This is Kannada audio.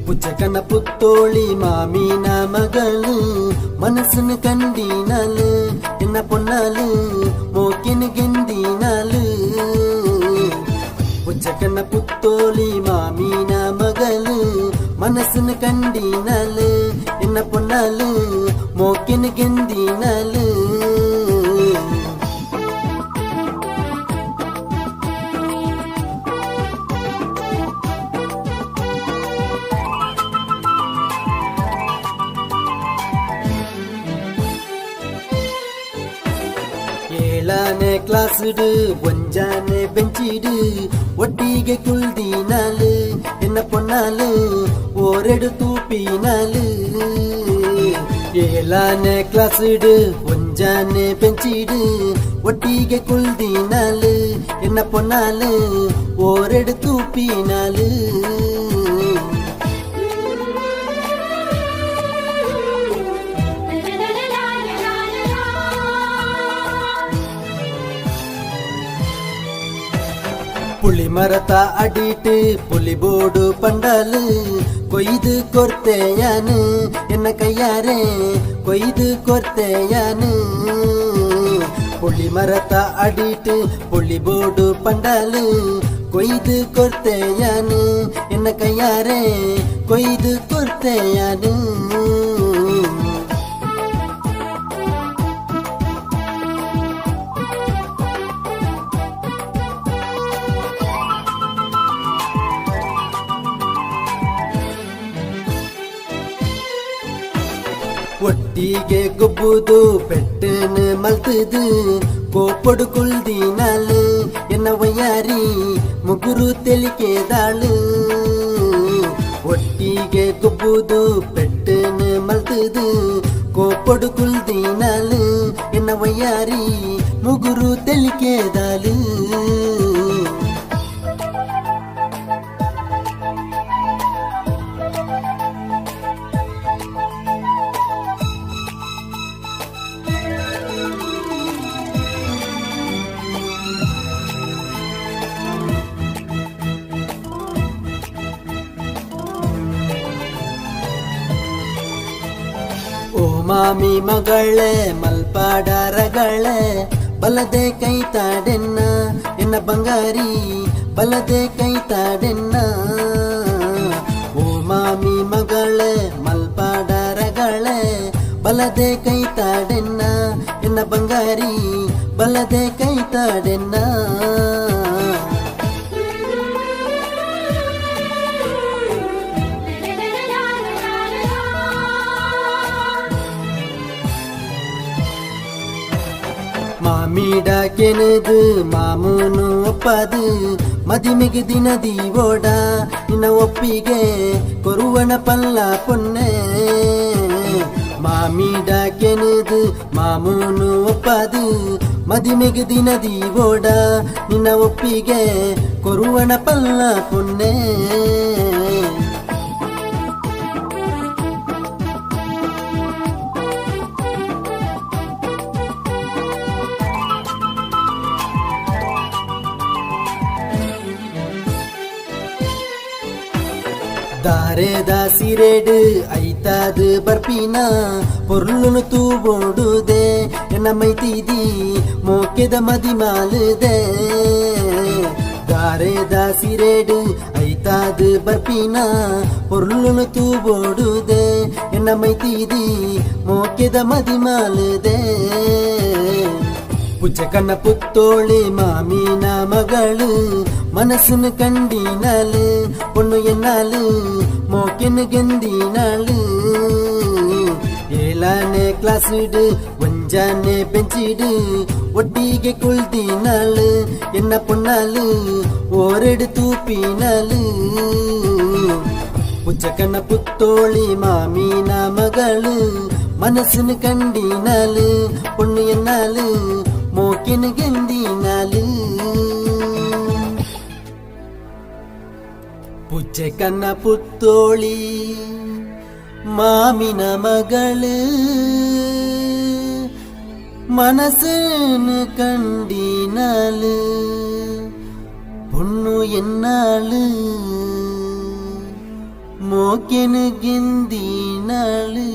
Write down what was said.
புச்சக்கண்ண புத்தோழி மாமீன மகளு மனசுன்னு கண்டினாலு என்ன பொண்ணாலு மோக்கின்னு கெந்தினாலு புச்சக்கண்ண புத்தோழி மாமீன மகளு மனசுன்னு கண்டினாலு என்ன பொண்ணாலு மோக்கின்னு கெந்தினாலு ಏಳಾನೆ ಕ್ಲಾಸ್ಡು ಒಂಜಾನೆ ಬೆಂಚಿಡು ಒಟ್ಟಿಗೆ ಕುಳ್ದಿನಾಲು ಎನ್ನ ಪೊಣ್ಣಾಲು ಓರೆಡು ತೂಪಿನಾಲು ಏಳಾನೆ ಕ್ಲಾಸ್ಡು ಒಂಜಾನೆ ಬೆಂಚಿಡು ಒಟ್ಟಿಗೆ ಕುಳ್ದಿನಾಲು ಎನ್ನ ಪೊಣ್ಣಾಲು ಓರೆಡು ತೂಪಿನಾಲು புளி மரத்த அடிட்டு புலி போடு பண்டாலு கொய்து கொர்த்தேயானு என்ன கையாரே கொய்து கொர்த்தேயானு புளி மரத்த அடிட்டு புலி போடு பண்டாலு கொய்து கொர்த்தேயானு என்ன கையாரே கொய்து கொர்த்தேயானு ಒಟ್ಟಿಗೆ ಗೊಬ್ಬುದು ಪೆಟ್ಟನು ಮಲ್ತದು ಕೋಪಡು ಕುಳ್ದಿನಾಲು ಎನ್ನ ವಯ್ಯಾರಿ ಮುಗುರು ತೆಲಿಕೆದಾಳು ಒಟ್ಟಿಗೆ ಗೊಬ್ಬುದು ಪೆಟ್ಟನು ಮಲ್ತದು ಕೋಪಡು ಕುಳ್ದಿನಾಲು ಎನ್ನ ವಯ್ಯಾರಿ ಮುಗುರು ತೆಲಿಕೆದಾಳು ಓ ಮಾಮಿ ಮಗಳೇ ಮಲ್ಪಾಡರಗಳೇ ಬಲದೆ ಕೈತಾಡೆನ್ನ ಎನ್ನ ಬಂಗಾರಿ ಬಲದೆ ಕೈತಾಡೆನ್ನ ಓ ಮಾಮಿ ಮಗಳೇ ಮಲ್ಪಾಡರಗಳೇ ಬಲದೆ ಕೈತಾಡೆನ್ನ ಎನ್ನ ಬಂಗಾರಿ ಬಲದೆ ಕೈತಾಡೆನ್ನ ಮಾಮೀಡ ಕೆನದು ಮಾಮೂನು ಒಪ್ಪದು ಮದಿಮೆಗೆ ದಿನದಿ ಓಡ ನಿನ್ನ ಒಪ್ಪಿಗೆ ಕೊರುವಣ ಪಲ್ಲ ಪೊನ್ನೆ ಮಾಮೀಡ ಕೆನದು ಮಾಮೂನು ಒಪ್ಪದು ಮದಿಮೆಗೆ ದಿನದಿ ಓಡ ನಿನ್ನ ಒಪ್ಪಿಗೆ ಕೊರುವಣ ಪಲ್ಲ ಪೊನ್ನೆ ದಾರೆದ ಸಿರೆಡು ಐತಾದು ಬರ್ಪಿನ ಪೊರ್ಲುನು ತೂಬೋಡುದೆ ಎನ್ನ ಮೈತಿದಿ ಮೋಕೆದ ಮದಿಮಾಲುದೆ ದಾರೆದ ಸಿರೆಡು ಐತಾದು ಬರ್ಪಿನ ಪೊರ್ಲುನು ತೂಬೋಡುದೆ ಎನ್ನ ಮೈತಿದಿ ಮೋಕೆದ ಮದಿಮಾಲುದೆ புச்சக்கண்ண புத்தோழி மாமீன மகளு மனசுன்னு கண்டினாலு பொண்ணு என்னாலு மோக்கின்னு கெந்தினாலு ஏழானே கிளாஸ்டு ஒஞ்சானே பெஞ்சிடு ஒட்டிಗೆ ಕುಳ್ದಿನಾಲು ಎನ್ನ ಪೊಣ್ಣಾಲು ಓರೆಡು ತೂಪಿನಾಲು புச்சக்கண்ண புத்தோழி மாமீன மகளு மனசுன்னு கண்டினாலு பொண்ணு என்னாலு மோக்கின்னு கெந்தினாலு புச்சை கண்ண புத்தோழி மாமின மகளு மனசுன்னு கண்டினாலு பொண்ணு என்னாலு மோக்கின்னு கெந்தினாலு